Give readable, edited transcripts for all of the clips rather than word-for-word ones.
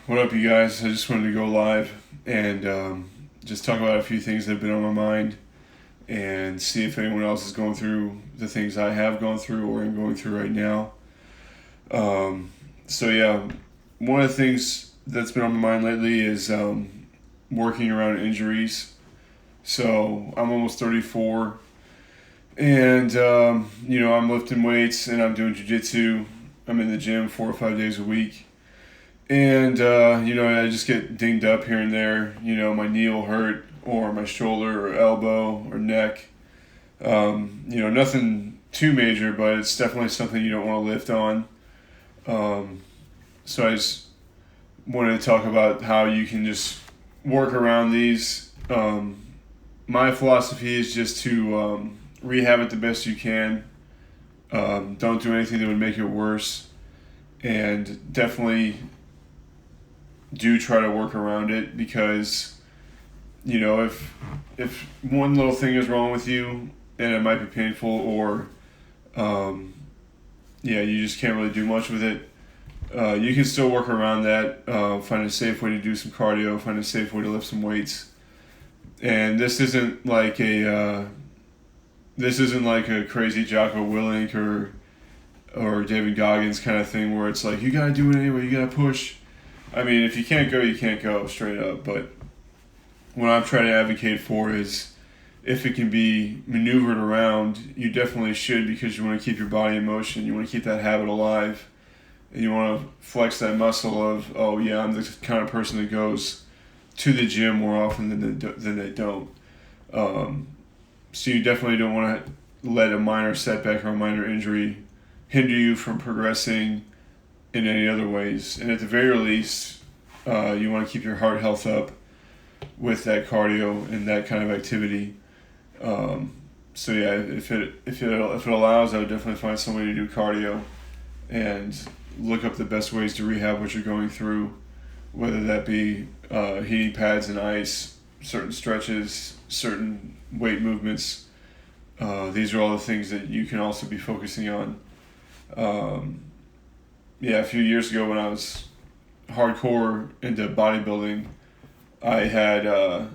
What up, you guys? I just wanted to go live and just talk about a few things that have been on my mind and see if anyone else is going through the things I have gone through or am going through right now. So, one of the things that's been on my mind lately is working around injuries. So, I'm almost 34 and, I'm lifting weights and I'm doing jiu-jitsu. I'm in the gym 4 or 5 days a week. And, I just get dinged up here and there. My knee will hurt, or my shoulder, or elbow, or neck. Nothing too major, but it's definitely something you don't want to lift on. So I just wanted to talk about how you can just work around these. My philosophy is just to rehab it the best you can. Don't do anything that would make it worse. And definitely do try to work around it because if one little thing is wrong with you and it might be painful or you just can't really do much with it, you can still work around that. Find a safe way to do some cardio, find a safe way to lift some weights. And this isn't like a crazy Jocko Willink or David Goggins kind of thing where it's like you gotta do it anyway, you gotta push. I mean, if you can't go, you can't go, straight up. But what I'm trying to advocate for is if it can be maneuvered around, you definitely should, because you want to keep your body in motion. You want to keep that habit alive. And you want to flex that muscle of, oh, yeah, I'm the kind of person that goes to the gym more often than they don't. So you definitely don't want to let a minor setback or a minor injury hinder you from progressing in any other ways. And at the very least, you want to keep your heart health up with that cardio and that kind of activity. If it allows, I would definitely find some way to do cardio and look up the best ways to rehab what you're going through, whether that be heating pads and ice, certain stretches, certain weight movements. These are all the things that you can also be focusing on. A few years ago when I was hardcore into bodybuilding, I had a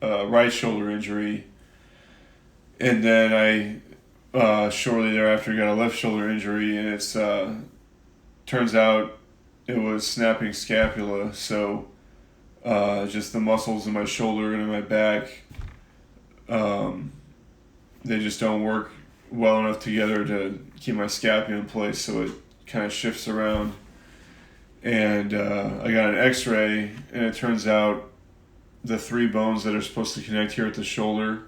right shoulder injury, and then I shortly thereafter got a left shoulder injury, and it's turns out it was snapping scapula. So just the muscles in my shoulder and in my back, they just don't work well enough together to keep my scapula in place, so it kind of shifts around. And I got an x-ray, and it turns out the three bones that are supposed to connect here at the shoulder,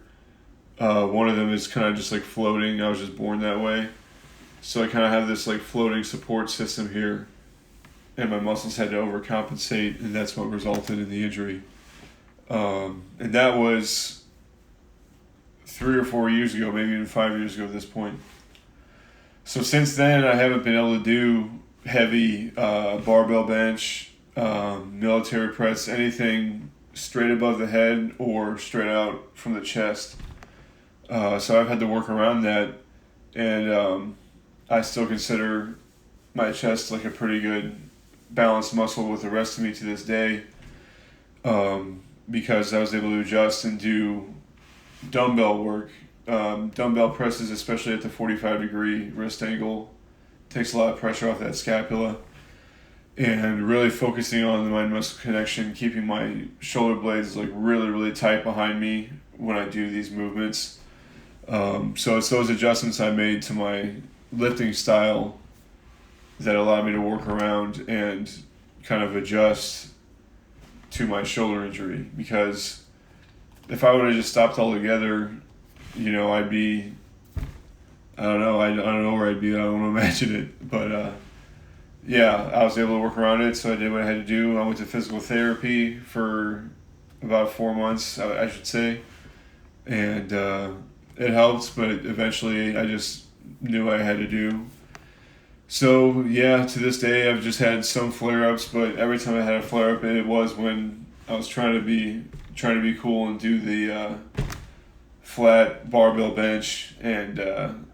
one of them is kind of just like floating. I was just born that way. So I kind of have this like floating support system here, and my muscles had to overcompensate, and that's what resulted in the injury. And that was 3 or 4 years ago, maybe even 5 years ago at this point. So since then, I haven't been able to do heavy barbell bench, military press, anything straight above the head or straight out from the chest. So I've had to work around that, and I still consider my chest like a pretty good balanced muscle with the rest of me to this day, because I was able to adjust and do dumbbell work. Dumbbell presses, especially at the 45-degree wrist angle, takes a lot of pressure off that scapula, and really focusing on the mind-muscle connection, keeping my shoulder blades like really, really tight behind me when I do these movements. So it's those adjustments I made to my lifting style that allowed me to work around and kind of adjust to my shoulder injury, because if I would have just stopped altogether, I'd be, I don't know where I'd be. I don't want to imagine it. But, I was able to work around it, so I did what I had to do. I went to physical therapy for about 4 months, I should say. And it helped, but eventually I just knew what I had to do. So, to this day, I've just had some flare-ups, but every time I had a flare-up, it was when I was trying to be cool and do the flat barbell bench, and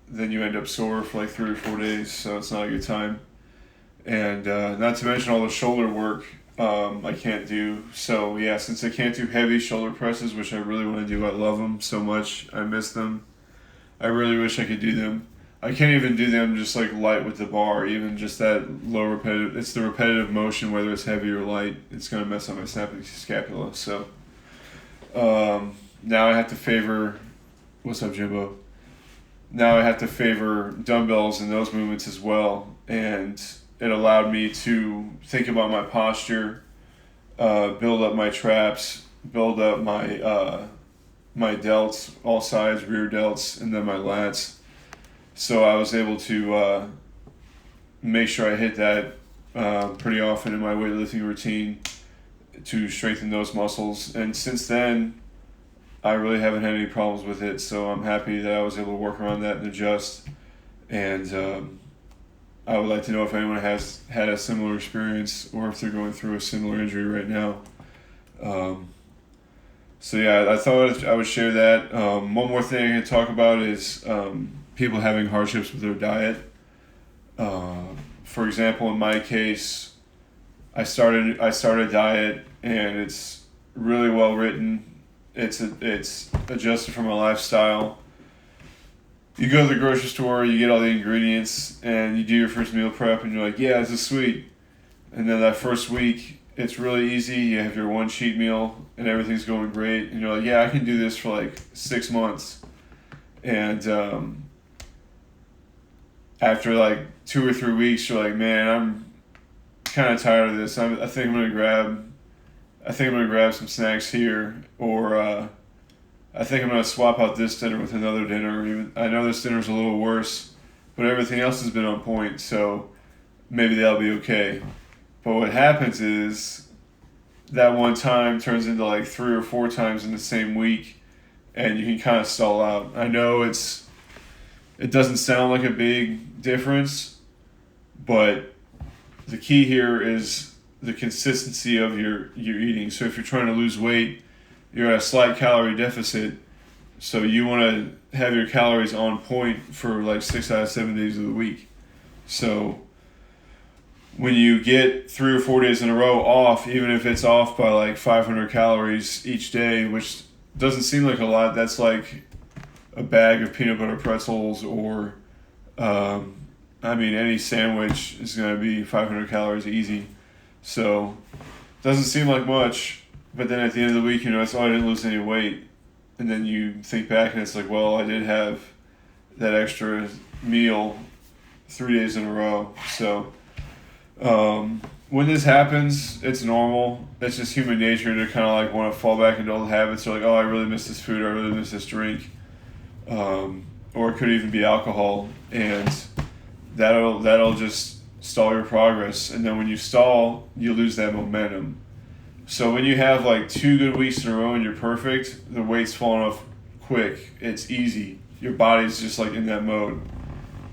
then you end up sore for like 3 or 4 days, so it's not a good time. and not to mention all the shoulder work I can't do. So yeah, since I can't do heavy shoulder presses, which I really want to do, I love them so much. I miss them. I really wish I could do them. I can't even do them just like light with the bar, even just that low repetitive. It's the repetitive motion, whether it's heavy or light. It's gonna mess up my scapula. So now I have to favor. What's up, Jimbo? Now I have to favor dumbbells in those movements as well, and it allowed me to think about my posture, build up my traps, build up my delts, all sides, rear delts, and then my lats. So I was able to make sure I hit that pretty often in my weightlifting routine to strengthen those muscles. And since then, I really haven't had any problems with it. So I'm happy that I was able to work around that and adjust. And I would like to know if anyone has had a similar experience or if they're going through a similar injury right now. So yeah, I thought I would share that. One more thing I can talk about is people having hardships with their diet. For example, in my case, I started a diet and it's really well written. It's adjusted for my lifestyle. You go to the grocery store, you get all the ingredients, and you do your first meal prep, and you're like, yeah, this is sweet. And then that first week, it's really easy. You have your one cheat meal, and everything's going great. And you're like, yeah, I can do this for like 6 months. And after like 2 or 3 weeks, you're like, man, I'm kind of tired of this. I think I'm gonna grab some snacks here, or I think I'm gonna swap out this dinner with another dinner. Even I know this dinner's a little worse, but everything else has been on point, so maybe that'll be okay. But what happens is that one time turns into like 3 or 4 times in the same week, and you can kind of stall out. I know it doesn't sound like a big difference, but the key here is the consistency of your eating. So if you're trying to lose weight, you're at a slight calorie deficit. So you want to have your calories on point for like 6 out of 7 days of the week. So when you get 3 or 4 days in a row off, even if it's off by like 500 calories each day, which doesn't seem like a lot, that's like a bag of peanut butter pretzels or, any sandwich is going to be 500 calories easy. So doesn't seem like much, but then at the end of the week, it's, I didn't lose any weight. And then you think back and it's like, well, I did have that extra meal 3 days in a row. So when this happens, it's normal. It's just human nature to kind of like want to fall back into old habits. Or like, oh, I really miss this food, or I really miss this drink. Or it could even be alcohol. And that'll just stall your progress. And then when you stall, you lose that momentum. So when you have like 2 good weeks in a row and you're perfect, the weight's falling off quick. It's easy. Your body's just like in that mode.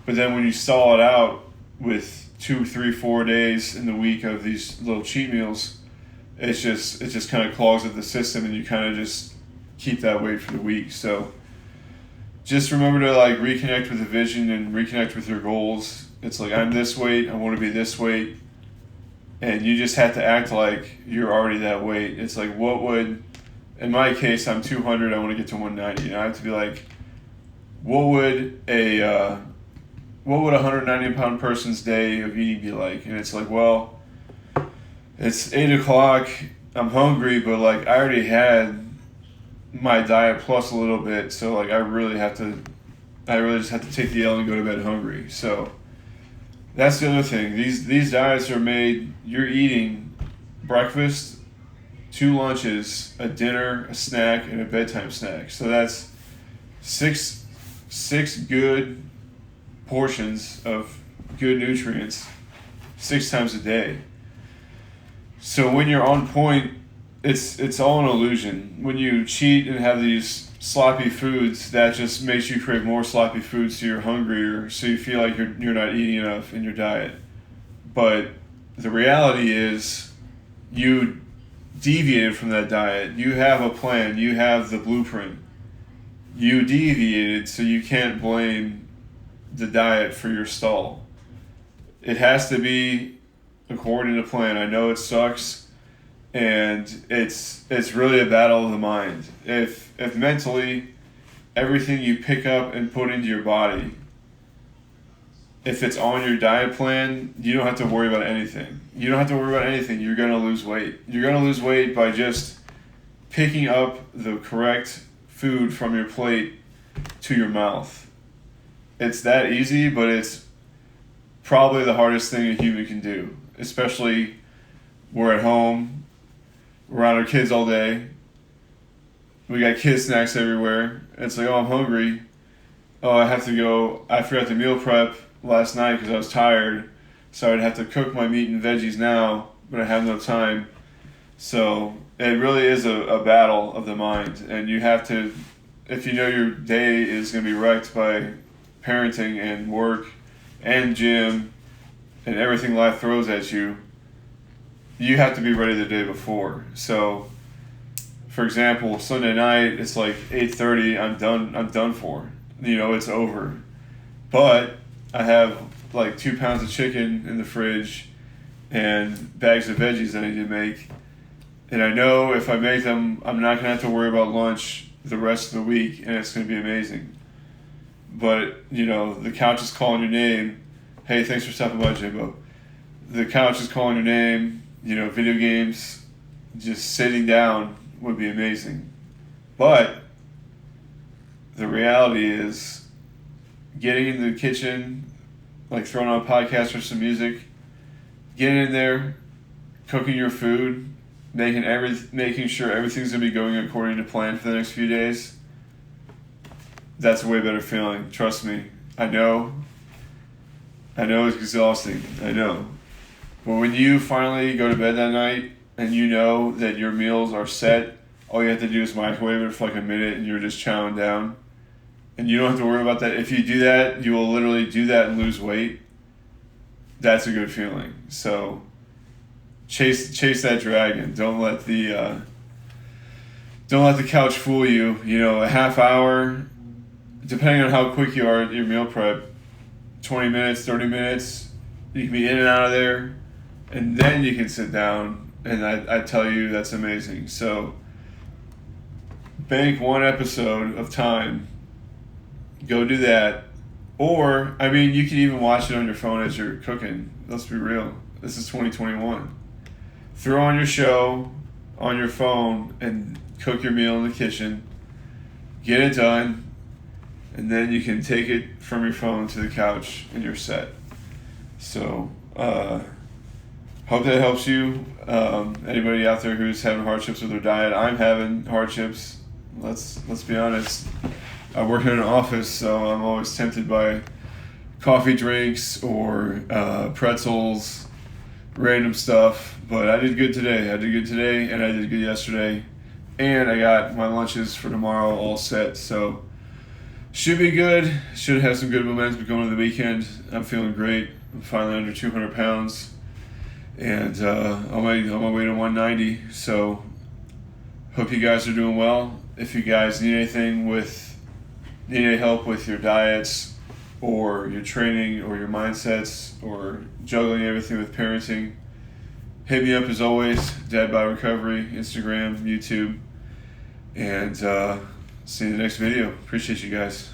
But then when you stall it out with 2, 3, 4 days in the week of these little cheat meals, it just kind of clogs up the system, and you kind of just keep that weight for the week. So just remember to like reconnect with the vision and reconnect with your goals. It's like, I'm this weight, I want to be this weight. And you just have to act like you're already that weight. It's like, in my case, I'm 200, I want to get to 190. And I have to be like, what would a 190-pound person's day of eating be like? And it's like, well, it's 8 o'clock, I'm hungry, but like I already had my diet plus a little bit. So like I really just have to take the L and go to bed hungry. So that's the other thing. These diets are made, you're eating breakfast, 2 lunches, a dinner, a snack, and a bedtime snack. So that's six good portions of good nutrients 6 times a day. So when you're on point, it's all an illusion. When you cheat and have these sloppy foods, that just makes you crave more sloppy foods, so you're hungrier, so you feel like you're not eating enough in your diet. But the reality is you deviated from that diet. You have a plan, you have the blueprint. You deviated, so you can't blame the diet for your stall. It has to be according to plan. I know it sucks, and it's really a battle of the mind. If mentally everything you pick up and put into your body, if it's on your diet plan, you don't have to worry about anything. You don't have to worry about anything. You're going to lose weight. You're going to lose weight by just picking up the correct food from your plate to your mouth. It's that easy, but it's probably the hardest thing a human can do. Especially we're at home, we're around our kids all day, we got kid snacks everywhere. It's like, oh, I'm hungry. Oh, I forgot to meal prep last night because I was tired, so I'd have to cook my meat and veggies now, but I have no time. So it really is a battle of the mind, and you have to, if you know your day is going to be wrecked by parenting and work and gym and everything life throws at you, you have to be ready the day before. So, for example, Sunday night, it's like 8:30, I'm done for. It's over. But I have like 2 pounds of chicken in the fridge and bags of veggies I need to make. And I know if I make them, I'm not going to have to worry about lunch the rest of the week, and it's going to be amazing. But, the couch is calling your name. Hey, thanks for stopping by, Jimbo. The couch is calling your name. Video games, just sitting down would be amazing. But the reality is getting into the kitchen, like throwing on a podcast or some music, getting in there, cooking your food, making sure everything's going to be going according to plan for the next few days, that's a way better feeling. Trust me. I know it's exhausting. I know. But when you finally go to bed that night and you know that your meals are set, all you have to do is microwave it for like a minute and you're just chowing down. And you don't have to worry about that. If you do that, you will literally do that and lose weight. That's a good feeling. So chase that dragon. Don't let the couch fool you. A half hour, depending on how quick you are at your meal prep, 20 minutes, 30 minutes, you can be in and out of there, and then you can sit down, and I tell you, that's amazing. So bank one episode of time, go do that. Or, you can even watch it on your phone as you're cooking. Let's be real. This is 2021. Throw on your show on your phone and cook your meal in the kitchen. Get it done. And then you can take it from your phone to the couch and you're set. So, hope that helps you. Anybody out there who's having hardships with their diet, I'm having hardships. Let's be honest. I work in an office, so I'm always tempted by coffee drinks or pretzels, random stuff. But I did good today. And I did good yesterday. And I got my lunches for tomorrow all set. So should be good. Should have some good momentum going into the weekend. I'm feeling great. I'm finally under 200 pounds. And on my way to 190. So hope you guys are doing well. If you guys need any help with your diets or your training or your mindsets or juggling everything with parenting, hit me up as always. Dad by Recovery, Instagram, YouTube. And see you in the next video. Appreciate you guys.